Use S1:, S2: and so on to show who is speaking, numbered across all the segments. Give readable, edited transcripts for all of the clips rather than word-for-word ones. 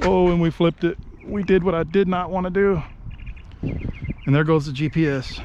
S1: Oh, and we flipped it. We did what I did not want to do. And there goes the GPS.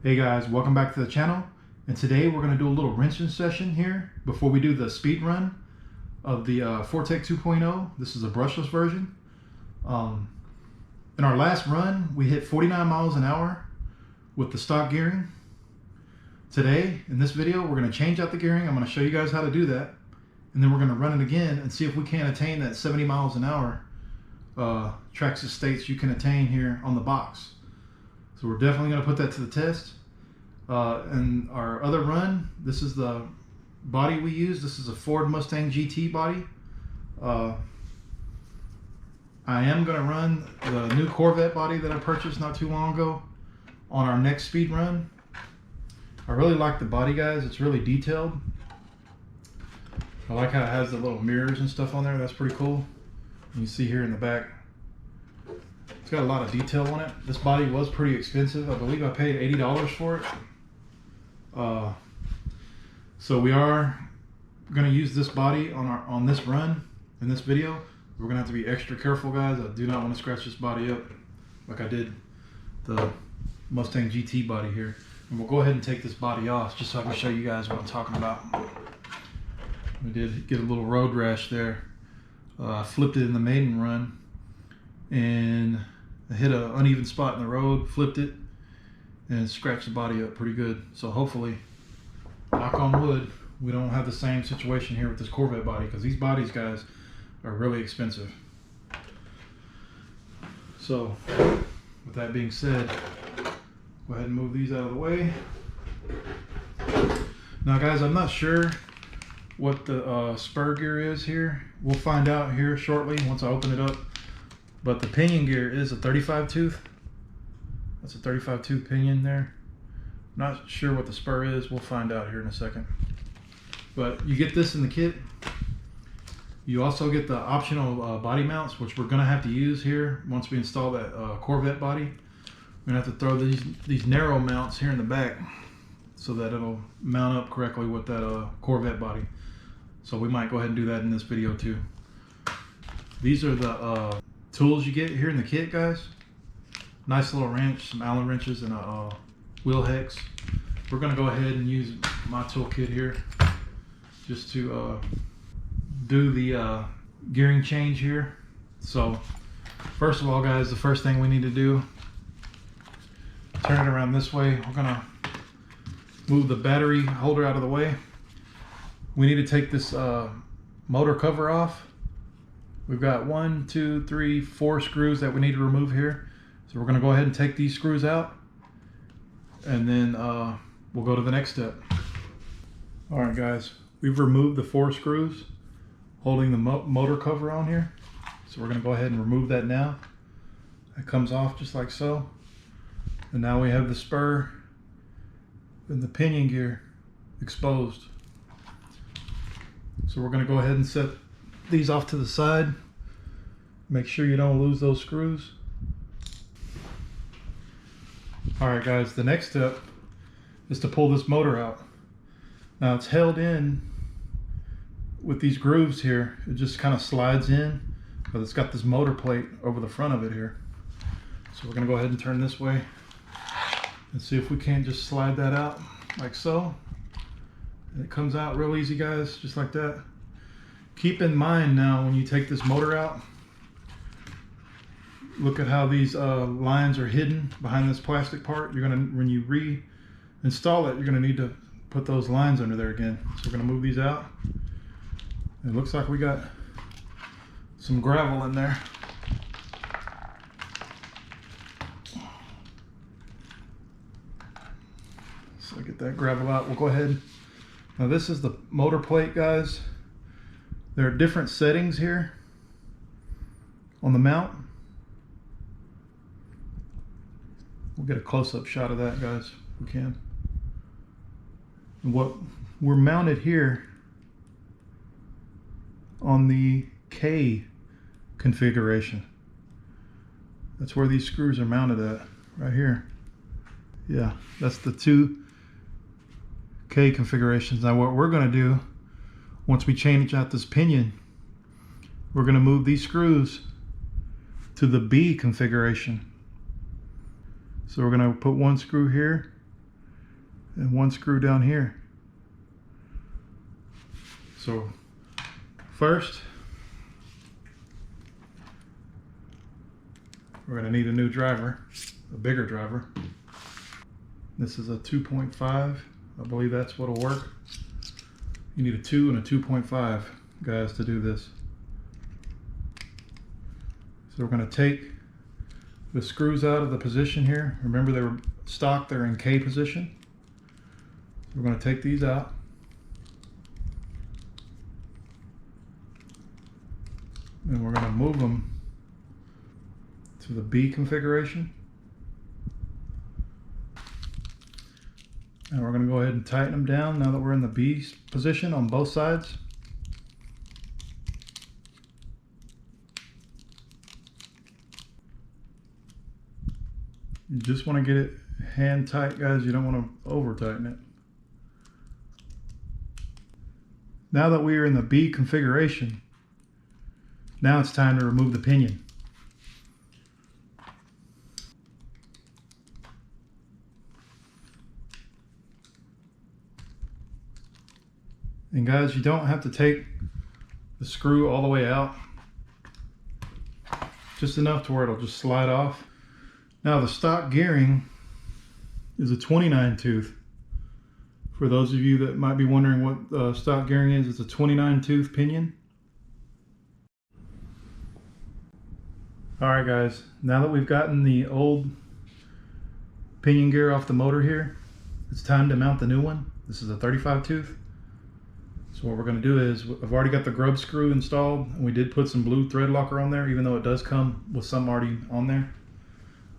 S1: Hey guys, welcome back to the channel. And today we're going to do a little wrenching session here before we do the speed run of the Fortec 2.0. This is a brushless version. In our last run, we hit 49 miles an hour with the stock gearing. Today, in this video, we're going to change out the gearing. I'm going to show you guys how to do that. And then we're going to run it again and see if we can attain that 70 miles an hour Traxxas states you can attain here on the box. So we're definitely going to put that to the test. And our other run, this is the body we use. This is a Ford Mustang GT body. I am going to run the new Corvette body that I purchased not too long ago on our next speed run. I really like the body, guys. It's really detailed. I like how it has the little mirrors and stuff on there. That's pretty cool. You can see here in the back, it's got a lot of detail on it. This body was pretty expensive. I believe I paid $80 for it. So we are going to use this body on this run in this video. We're going to have to be extra careful, guys. I do not want to scratch this body up like I did the Mustang GT body here. And we'll go ahead and take this body off just so I can show you guys what I'm talking about. We did get a little road rash there. I flipped it in the maiden run and I hit an uneven spot in the road, flipped it, and scratched the body up pretty good. So hopefully, knock on wood, we don't have the same situation here with this Corvette body, because these bodies, guys, are really expensive. So with that being said, go ahead and move these out of the way. Now guys, I'm not sure what the spur gear is here. We'll find out here shortly once I open it up. But the pinion gear is a 35 tooth. That's a 35 tooth pinion there. Not sure what the spur is. We'll find out here in a second. But you get this in the kit. You also get the optional body mounts, which we're gonna have to use here once we install that Corvette body. We're gonna have to throw these narrow mounts here in the back so that it'll mount up correctly with that Corvette body. So we might go ahead and do that in this video too. These are the tools you get here in the kit, guys. Nice little wrench, some Allen wrenches, and a wheel hex. We're gonna go ahead and use my tool kit here just to do the gearing change here. So first of all, guys, the first thing we need to do, turn it around this way. We're gonna move the battery holder out of the way. We need to take this motor cover off. We've got 1, 2, 3, 4 screws that we need to remove here. So we're going to go ahead and take these screws out, and then we'll go to the next step. All right, guys, we've removed the 4 screws holding the motor cover on here. So we're going to go ahead and remove that now. It comes off just like so. And now we have the spur and the pinion gear exposed. So we're going to go ahead and set these off to the side. Make sure you don't lose those screws. All right, guys, the next step is to pull this motor out. Now it's held in with these grooves here. It just kind of slides in, but it's got this motor plate over the front of it here. So we're gonna go ahead and turn this way and see if we can't just slide that out like so. And it comes out real easy, guys, just like that. Keep in mind now, when you take this motor out, look at how these lines are hidden behind this plastic part. You're gonna, when you reinstall it, you're gonna need to put those lines under there again. So we're gonna move these out. It looks like we got some gravel in there. So get that gravel out. We'll go ahead. Now this is the motor plate, guys. There are different settings here on the mount. We'll get a close-up shot of that, guys, if we can. And what we're mounted here on the K configuration. That's where these screws are mounted at, right here. Yeah, that's the 2K configurations. Now what we're gonna do, once we change out this pinion, we're gonna move these screws to the B configuration. So we're gonna put one screw here and one screw down here. So first, we're gonna need a new driver, a bigger driver. This is a 2.5. I believe that's what'll work. You need a 2 and a 2.5, guys, to do this. So we're gonna take the screws out of the position here. Remember, they were stock, they're in K position. So we're gonna take these out. And we're gonna move them to the B configuration. And we're going to go ahead and tighten them down now that we're in the B position on both sides. You just want to get it hand tight, guys. You don't want to over tighten it. Now that we are in the B configuration, now it's time to remove the pinion. And guys, you don't have to take the screw all the way out. Just enough to where it'll just slide off. Now the stock gearing is a 29 tooth. For those of you that might be wondering what stock gearing is, it's a 29 tooth pinion. Alright guys, now that we've gotten the old pinion gear off the motor here, it's time to mount the new one. This is a 35 tooth. So what we're going to do is, I've already got the grub screw installed, and we did put some blue thread locker on there, even though it does come with some already on there.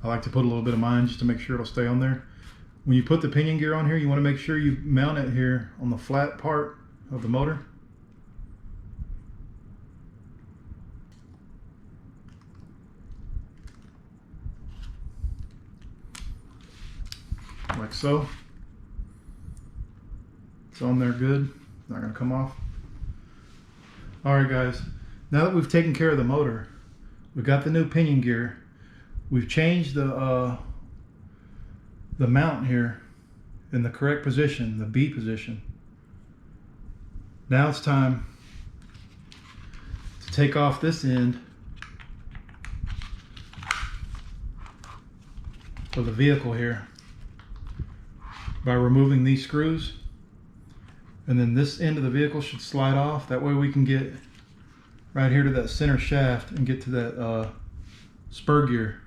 S1: I like to put a little bit of mine just to make sure it'll stay on there. When you put the pinion gear on here, you want to make sure you mount it here on the flat part of the motor. Like so. It's on there good. Not going to come off. Alright guys, now that we've taken care of the motor, we've got the new pinion gear, we've changed the mount here in the correct position, the B position. Now it's time to take off this end of the vehicle here by removing these screws. And then this end of the vehicle should slide off. That way we can get right here to that center shaft and get to that spur gear.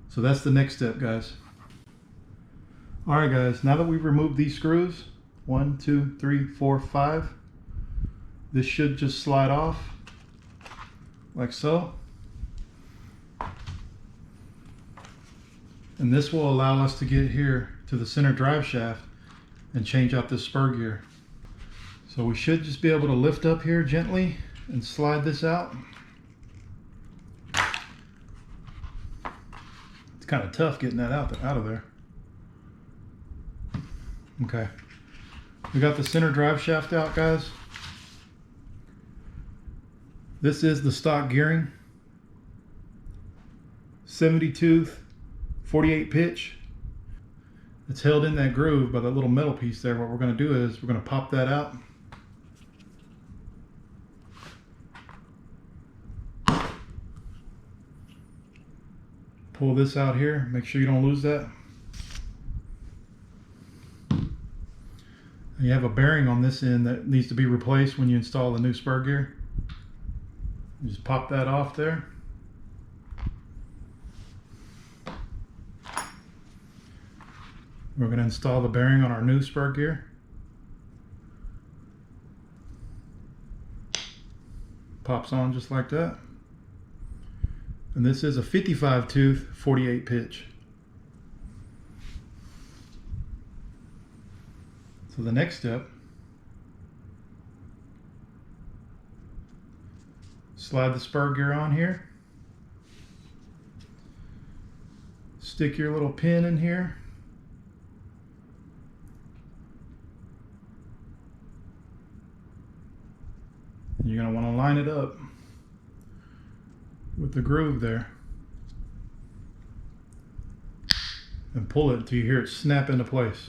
S1: So that's the next step, guys. Alright guys, now that we've removed these screws, 1, 2, 3, 4, 5, this should just slide off like so. And this will allow us to get here to the center drive shaft and change out this spur gear. So we should just be able to lift up here gently and slide this out. It's kind of tough getting that out of there. Okay, we got the center drive shaft out, guys. This is the stock gearing, 70 tooth, 48 pitch. It's held in that groove by that little metal piece there. What we're going to do is we're going to pop that out. Pull this out here. Make sure you don't lose that. And you have a bearing on this end that needs to be replaced when you install the new spur gear. You just pop that off there. We're going to install the bearing on our new spur gear. Pops on just like that. And this is a 55 tooth, 48 pitch. So the next step Slide the spur gear on here. Stick your little pin in here. And you're going to want to line it up with the groove there. And pull it until you hear it snap into place.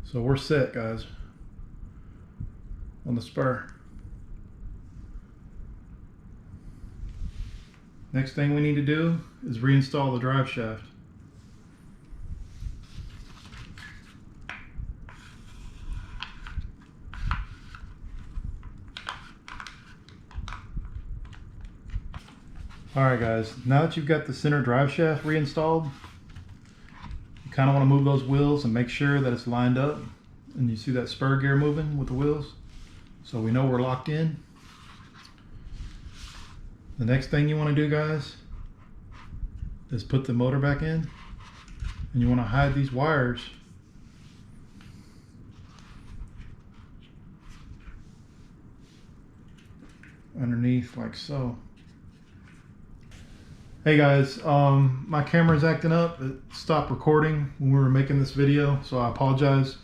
S1: So we're set, guys, on the spur. Next thing we need to do is reinstall the drive shaft. Alright guys, now that you've got the center drive shaft reinstalled, you kind of want to move those wheels and make sure that it's lined up. And you see that spur gear moving with the wheels, so we know we're locked in. The next thing you want to do, guys, is put the motor back in, and you want to hide these wires underneath like so. Hey guys, my camera's acting up. It stopped recording when we were making this video, so I apologize.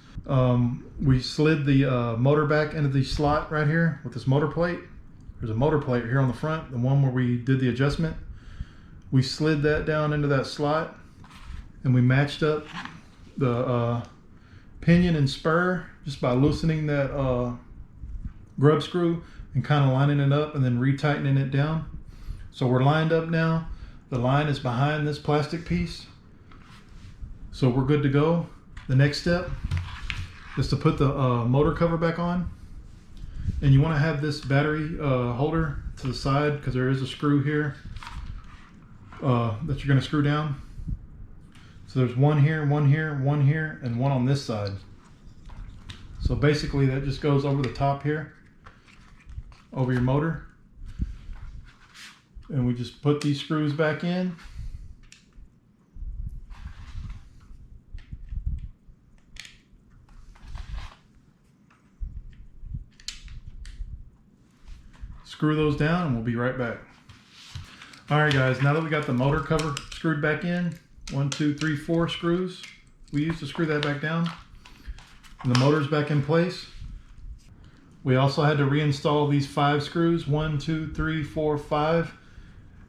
S1: We slid the motor back into the slot right here with this motor plate. There's a motor plate here on the front, the one where we did the adjustment. We slid that down into that slot, and we matched up the pinion and spur just by loosening that grub screw and kind of lining it up and then retightening it down. So we're lined up now. The line is behind this plastic piece, so we're good to go. The next step is to put the motor cover back on. And you want to have this battery holder to the side, because there is a screw here that you're going to screw down. So there's one here, one here, one here, and one on this side. So basically that just goes over the top here, over your motor. And we just put these screws back in. Screw those down and we'll be right back. All right guys, now that we got the motor cover screwed back in, 1, 2, 3, 4 screws we used to screw that back down, and the motor's back in place. We also had to reinstall these 5 screws, 1, 2, 3, 4, 5,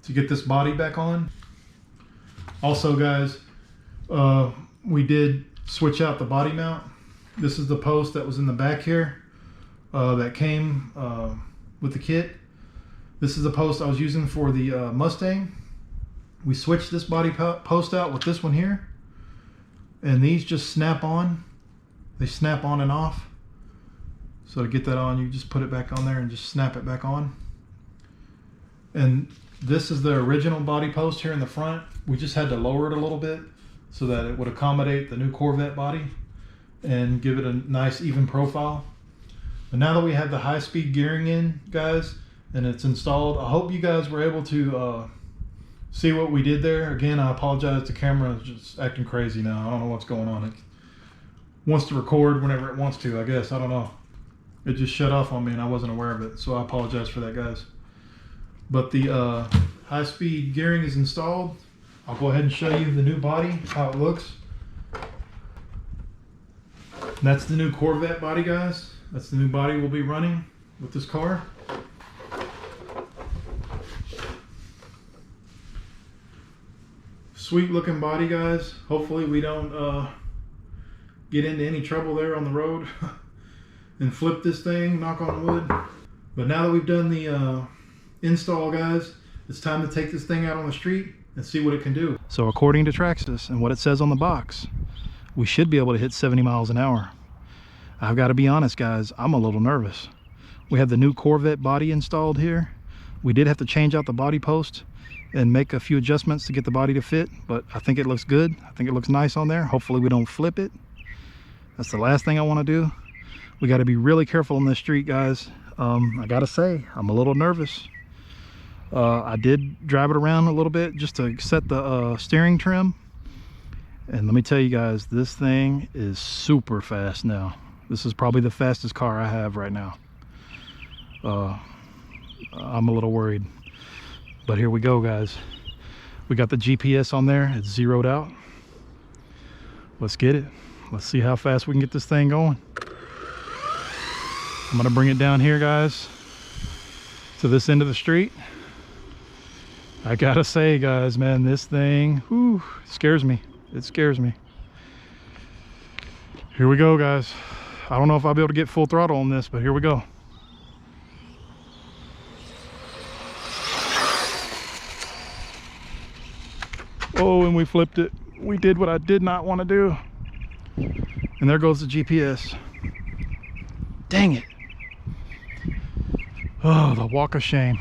S1: to get this body back on. Also guys, we did switch out the body mount. This is the post that was in the back here that came with the kit. This is the post I was using for the Mustang. We switched this body post out with this one here, and these just snap on. They snap on and off. So to get that on, you just put it back on there and just snap it back on. And this is the original body post here in the front. We just had to lower it a little bit so that it would accommodate the new Corvette body and give it a nice even profile. But now that we have the high-speed gearing in, guys, and it's installed, I hope you guys were able to see what we did there. Again, I apologize, the camera is just acting crazy now. I don't know what's going on. It wants to record whenever it wants to, I guess. I don't know. It just shut off on me and I wasn't aware of it, so I apologize for that, guys. But the high-speed gearing is installed. I'll go ahead and show you the new body, how it looks. And that's the new Corvette body, guys. That's the new body we'll be running with this car. Sweet looking body, guys. Hopefully we don't get into any trouble there on the road and flip this thing, knock on wood. But now that we've done the install, guys, it's time to take this thing out on the street and see what it can do. So according to Traxxas and what it says on the box, we should be able to hit 70 miles an hour. I've got to be honest, guys, I'm a little nervous. We have the new Corvette body installed here. We did have to change out the body post and make a few adjustments to get the body to fit, but I think it looks good. I think it looks nice on there. Hopefully we don't flip it. That's the last thing I want to do. We got to be really careful on this street, guys. I gotta say, I'm a little nervous. I did drive it around a little bit just to set the steering trim, and let me tell you guys, this thing is super fast now. This is probably the fastest car I have right now. I'm a little worried. But here we go, guys. We got the GPS on there. It's zeroed out. Let's get it. Let's see how fast we can get this thing going. I'm gonna bring it down here, guys, to this end of the street. I gotta say, guys, man, this thing, whew, scares me. It scares me. Here we go, guys. I don't know if I'll be able to get full throttle on this, but here we go. Oh, and we flipped it. We did what I did not want to do. And there goes the GPS. Dang it. Oh, the walk of shame.